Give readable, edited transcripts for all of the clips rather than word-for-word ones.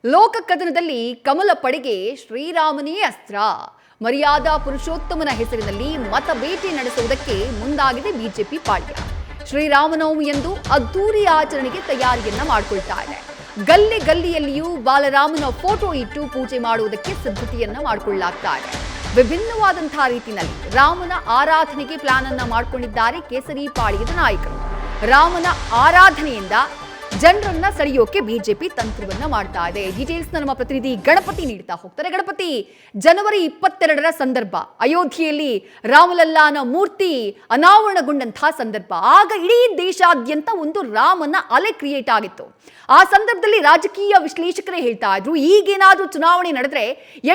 ಲೋಕ ಕದನದಲ್ಲಿ ಕಮಲ ಪಡೆಗೆ ಶ್ರೀರಾಮನೇ ಅಸ್ತ್ರ. ಮರ್ಯಾದಾ ಪುರುಷೋತ್ತಮನ ಹೆಸರಿನಲ್ಲಿ ಮತ ಬೇಟೆ ನಡೆಸುವುದಕ್ಕೆ ಮುಂದಾಗಿದೆ ಬಿಜೆಪಿ ಪಾಳ್ಯ. ಶ್ರೀರಾಮನವಮಿಯಂದು ಅದ್ದೂರಿ ಆಚರಣೆಗೆ ತಯಾರಿಯನ್ನ ಮಾಡಿಕೊಳ್ತಾ ಇದೆ. ಗಲ್ಲಿ ಗಲ್ಲಿಯಲ್ಲಿಯೂ ಬಾಲರಾಮನ ಫೋಟೋ ಇಟ್ಟು ಪೂಜೆ ಮಾಡುವುದಕ್ಕೆ ಸಿದ್ಧತೆಯನ್ನ ಮಾಡಿಕೊಳ್ಳಲಾಗ್ತಾ ಇದೆ. ವಿಭಿನ್ನವಾದಂತಹ ರೀತಿಯಲ್ಲಿ ರಾಮನ ಆರಾಧನೆಗೆ ಪ್ಲಾನ್ ಅನ್ನ ಮಾಡಿಕೊಂಡಿದ್ದಾರೆ ಕೇಸರಿ ಪಾಳ್ಯದ ನಾಯಕರು. ರಾಮನ ಆರಾಧನೆಯಿಂದ ಜನರನ್ನ ಸೆಳೆಯೋಕೆ ಬಿಜೆಪಿ ತಂತ್ರವನ್ನ ಮಾಡ್ತಾ ಇದೆ. ಡೀಟೇಲ್ಸ್ ನಮ್ಮ ಪ್ರತಿನಿಧಿ ಗಣಪತಿ ನೀಡ್ತಾ ಹೋಗ್ತಾರೆ. ಗಣಪತಿ, ಜನವರಿ 22ರ ಸಂದರ್ಭ, ಅಯೋಧ್ಯೆಯಲ್ಲಿ ರಾಮಲಲ್ಲಾನ ಮೂರ್ತಿ ಅನಾವರಣಗೊಂಡಂತಹ ಸಂದರ್ಭ. ಆಗ ಇಡೀ ದೇಶಾದ್ಯಂತ ಒಂದು ರಾಮನ ಅಲೆ ಕ್ರಿಯೇಟ್ ಆಗಿತ್ತು. ಆ ಸಂದರ್ಭದಲ್ಲಿ ರಾಜಕೀಯ ವಿಶ್ಲೇಷಕರೇ ಹೇಳ್ತಾ ಇದ್ರು, ಈಗೇನಾದ್ರೂ ಚುನಾವಣೆ ನಡೆದ್ರೆ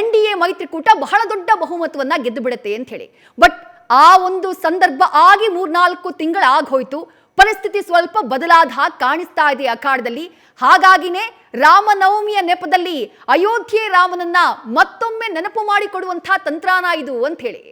NDA ಮೈತ್ರಿಕೂಟ ಬಹಳ ದೊಡ್ಡ ಬಹುಮತವನ್ನ ಗೆದ್ದು ಬಿಡುತ್ತೆ ಅಂತ ಹೇಳಿ. ಬಟ್ ಆ ಒಂದು ಸಂದರ್ಭ ಆಗಿ 3-4 ತಿಂಗಳ ಆಗೋಯ್ತು. ಪರಿಸ್ಥಿತಿ ಸ್ವಲ್ಪ ಬದಲಾದ ಹಾಗೆ ಕಾಣಿಸ್ತಾ ಇದೆ ಅಖಾಡದಲ್ಲಿ. ಹಾಗಾಗಿನೇ ರಾಮನವಮಿಯ ನೆಪದಲ್ಲಿ ಅಯೋಧ್ಯೆ ರಾಮನನ್ನ ಮತ್ತೊಮ್ಮೆ ನೆನಪು ಮಾಡಿಕೊಡುವಂತಹ ತಂತ್ರಾನ ಇದು ಅಂತ ಹೇಳಿ.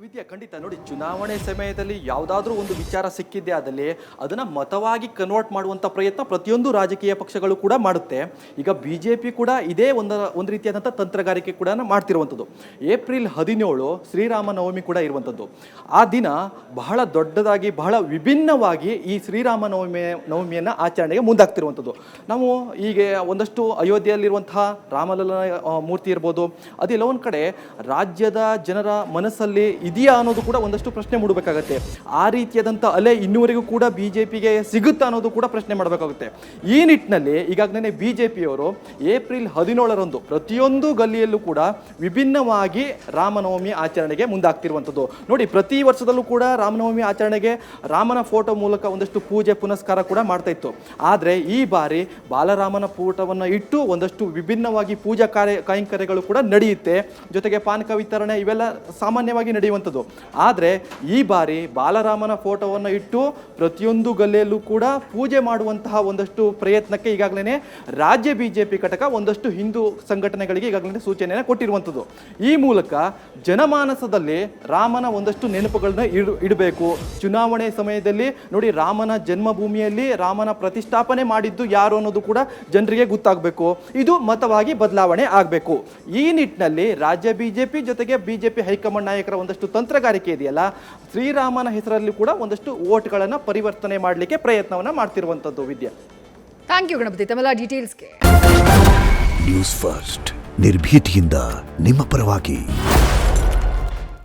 ವಿದ್ಯಾ, ಖಂಡಿತ ನೋಡಿ, ಚುನಾವಣೆ ಸಮಯದಲ್ಲಿ ಯಾವುದಾದ್ರೂ ಒಂದು ವಿಚಾರ ಸಿಕ್ಕಿದ್ದೆ ಆದಲ್ಲಿ ಅದನ್ನು ಮತವಾಗಿ ಕನ್ವರ್ಟ್ ಮಾಡುವಂಥ ಪ್ರಯತ್ನ ಪ್ರತಿಯೊಂದು ರಾಜಕೀಯ ಪಕ್ಷಗಳು ಕೂಡ ಮಾಡುತ್ತೆ. ಈಗ BJP ಕೂಡ ಇದೇ ಒಂದು ರೀತಿಯಾದಂಥ ತಂತ್ರಗಾರಿಕೆ ಕೂಡ ಮಾಡ್ತಿರುವಂಥದ್ದು. ಏಪ್ರಿಲ್ 17 ಶ್ರೀರಾಮನವಮಿ ಕೂಡ ಇರುವಂಥದ್ದು. ಆ ದಿನ ಬಹಳ ದೊಡ್ಡದಾಗಿ ಬಹಳ ವಿಭಿನ್ನವಾಗಿ ಈ ಶ್ರೀರಾಮನವಮಿಯನ್ನು ಆಚರಣೆಗೆ ಮುಂದಾಗ್ತಿರುವಂಥದ್ದು. ನಾವು ಈಗ ಒಂದಷ್ಟು ಅಯೋಧ್ಯೆಯಲ್ಲಿರುವಂತಹ ರಾಮಲಲ್ಲನ ಮೂರ್ತಿ ಇರ್ಬೋದು, ಅದೆಲ್ಲ ಒಂದು ಕಡೆ ರಾಜ್ಯದ ಜನರ ಮನಸ್ಸಲ್ಲಿ ಇದೆಯಾ ಅನ್ನೋದು ಕೂಡ ಒಂದಷ್ಟು ಪ್ರಶ್ನೆ ಮೂಡಬೇಕಾಗತ್ತೆ. ಆ ರೀತಿಯಾದಂಥ ಅಲೆ ಇನ್ನೂವರೆಗೂ ಕೂಡ BJPಗೆ ಸಿಗುತ್ತಾ ಅನ್ನೋದು ಕೂಡ ಪ್ರಶ್ನೆ ಮಾಡಬೇಕಾಗುತ್ತೆ. ಈ ನಿಟ್ಟಿನಲ್ಲಿ ಈಗಾಗಲೇ BJPಯವರು ಏಪ್ರಿಲ್ 17ರಂದು ಪ್ರತಿಯೊಂದು ಗಲ್ಲಿಯಲ್ಲೂ ಕೂಡ ವಿಭಿನ್ನವಾಗಿ ರಾಮನವಮಿ ಆಚರಣೆಗೆ ಮುಂದಾಗ್ತಿರುವಂಥದ್ದು. ನೋಡಿ, ಪ್ರತಿ ವರ್ಷದಲ್ಲೂ ಕೂಡ ರಾಮನವಮಿ ಆಚರಣೆಗೆ ರಾಮನ ಫೋಟೋ ಮೂಲಕ ಒಂದಷ್ಟು ಪೂಜೆ ಪುನಸ್ಕಾರ ಕೂಡ ಮಾಡ್ತಾ ಇತ್ತು. ಆದರೆ ಈ ಬಾರಿ ಬಾಲರಾಮನ ಫೋಟೋವನ್ನು ಇಟ್ಟು ಒಂದಷ್ಟು ವಿಭಿನ್ನವಾಗಿ ಪೂಜಾ ಕೈಂಕರ್ಯಗಳು ಕೂಡ ನಡೆಯುತ್ತೆ. ಜೊತೆಗೆ ಪಾನಕ ವಿತರಣೆ ಇವೆಲ್ಲ ಸಾಮಾನ್ಯವಾಗಿ ನಡೆಯುವಂಥದ್ದು. ಆದರೆ ಈ ಬಾರಿ ಬಾಲರಾಮನ ಫೋಟೋವನ್ನು ಇಟ್ಟು ಪ್ರತಿಯೊಂದು ಗಲ್ಲೆಯಲ್ಲೂ ಕೂಡ ಪೂಜೆ ಮಾಡುವಂತಹ ಒಂದಷ್ಟು ಪ್ರಯತ್ನಕ್ಕೆ ಈಗಾಗಲೇ ರಾಜ್ಯ BJP ಘಟಕ ಒಂದಷ್ಟು ಹಿಂದೂ ಸಂಘಟನೆಗಳಿಗೆ ಈಗಾಗಲೇ ಸೂಚನೆಯನ್ನು ಕೊಟ್ಟಿರುವಂಥದ್ದು. ಈ ಮೂಲಕ ಜನಮಾನಸದಲ್ಲಿ ರಾಮನ ಒಂದಷ್ಟು ನೆನಪುಗಳನ್ನ ಇಡಬೇಕು. ಚುನಾವಣೆ ಸಮಯದಲ್ಲಿ ನೋಡಿ, ರಾಮನ ಜನ್ಮಭೂಮಿಯಲ್ಲಿ ರಾಮನ ಪ್ರತಿಷ್ಠಾಪನೆ ಮಾಡಿದ್ದು ಯಾರು ಅನ್ನೋದು ಕೂಡ ಜನರಿಗೆ ಗೊತ್ತಾಗಬೇಕು. ಇದು ಮತವಾಗಿ ಬದಲಾವಣೆ ಆಗಬೇಕು. ಈ ನಿಟ್ಟಿನಲ್ಲಿ ರಾಜ್ಯ BJP ಜೊತೆಗೆ BJP ಹೈಕಮಾಂಡ್ ನಾಯಕರ ಒಂದಷ್ಟು ತಂತ್ರಗಾರಿಕೆ ಇದೆಯಲ್ಲ, ಶ್ರೀರಾಮನ ಹೆಸರಲ್ಲಿ ಕೂಡ ಒಂದಷ್ಟು ವೋಟ್ಗಳನ್ನು ಪರಿವರ್ತನೆ ಮಾಡಲಿಕ್ಕೆ ಪ್ರಯತ್ನವನ್ನ ಮಾಡ್ತಿರುವಂತದ್ದು. ವಿದ್ಯಾ, ಥ್ಯಾಂಕ್ ಯು ಗಣಪತಿ ತಮ್ಮೆಲ್ಲ ಡೀಟೇಲ್ಸ್ಗೆ. ನ್ಯೂಸ್ ಫಸ್ಟ್, ನಿರ್ಭೀತಿಯಿಂದ ನಿಮ್ಮ ಪರವಾಗಿ.